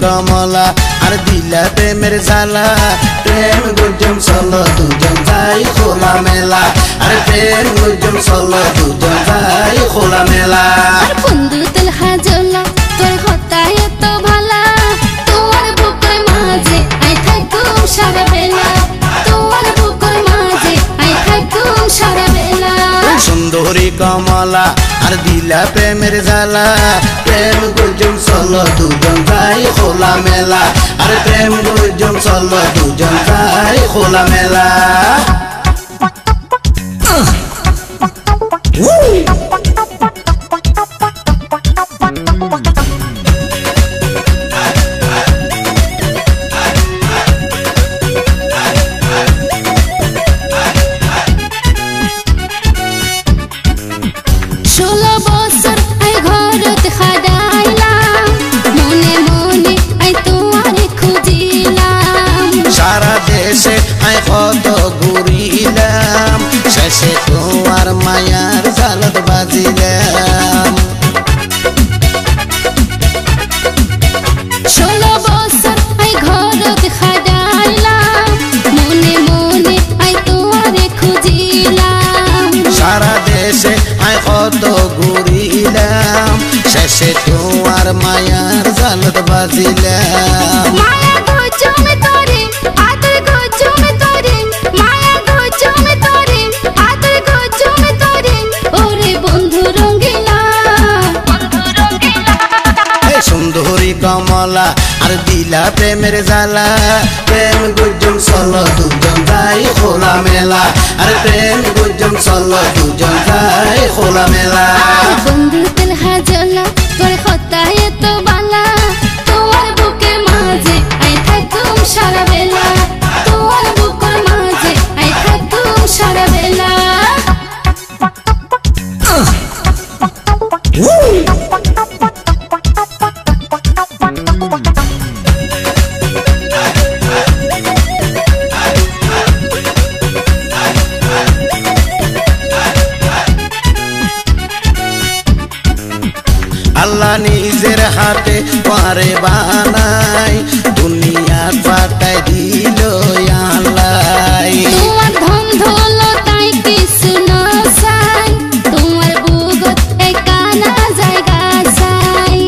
कमला और दिला प्रेमेर जाला प्रेम गुजम चलो दुजन जाई खोला मेला और प्रेम गुजम चलो दुजन जाई खोला मेला बंधु तेलहा जला তোর হতায় তো ভালা তোমার বুকের মাঝে আই থাকুম সারা বেলা তোমার বুকের মাঝে আই থাকুম সারা বেলা সুন্দরী কমলা আর দিলা প্রেমের जाला প্রেম গুজম চলো দুজন যাই খোলা মেলা আর প্রেম গুজম চলো দুজন যাই খোলা মেলা কত ঘুরিলাম শেষে তোমার মায়ার জালত বাজিলাম 16 বছর আই ঘরত খাডাইলাম মনে মনে আই তোমারে খুঁজিলাম সারা দেশে আই কত ঘুরিলাম শেষে তোমার মায়ার জালত বাজিলাম মায়া গজমে তোরে আদর গজমে তোরে মায়া গজমে তোরে আদর গজমে তোরে ওরে বন্ধু রঙ্গিলা এ সুন্দরী কমলা আর দিলা প্রেমের जाला প্রেম গুজম চলো দুজন যাই খোলা মেলা আর প্রেম গুজম চলো দুজন যাই খোলা মেলা বন্ধু তেলহা জলা তোর হতায় তো বালা তোমার বুকের মাঝে আই থাকুম সারা বেলা তোমার বুকের মাঝে আই থাকুম সারা বেলা আল্লাহ নিজের হাতে পারে বানাই দুনিয়া পাতায় দিল আল্লাহ তোমার ধন দৌলতাই কিছু না চাই তোমার বুকত একানা জায়গা চাই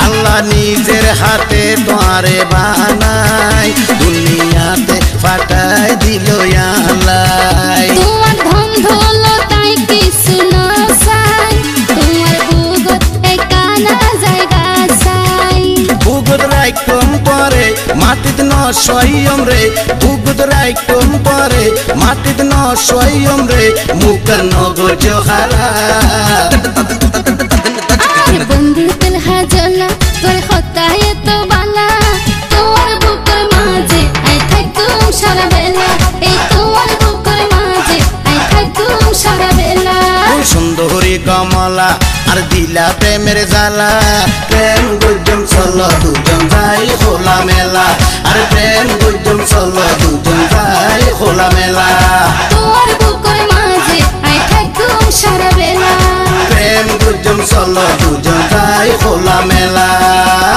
আল্লাহ নিজের হাতে পারে বানাই দুনিয়াতে পাতায় দিল আল্লাহ তোমার ধন দৌলতাই কিছু না চাই তোমার বুকত একানা জায়গা চাই বুকত রাইকম পরে মাটিত ন সয়ম রে বুকত রাইকম পরে মাটিত ন সয়ম রে মুখের নগর জহারা বন্ধু তেলহা জলা তোর হতায় তো বালা তোমার বুকের মাঝে আই থাকুম সারা বেলা এই তোমার বুকের মাঝে আই থাকুম সারা বেলা সুন্দরী কমলা আর দিলা প্রেমের जाला প্রেম গুজম চলো দুজন যাই খোলা মেলা আর প্রেম গুজম চলো দুজন যাই খোলা মেলা তোমার বুকের মাঝে আই থাকুম সারা বেলা প্রেম গুজম চলো দুজন যাই খোলা মেলা।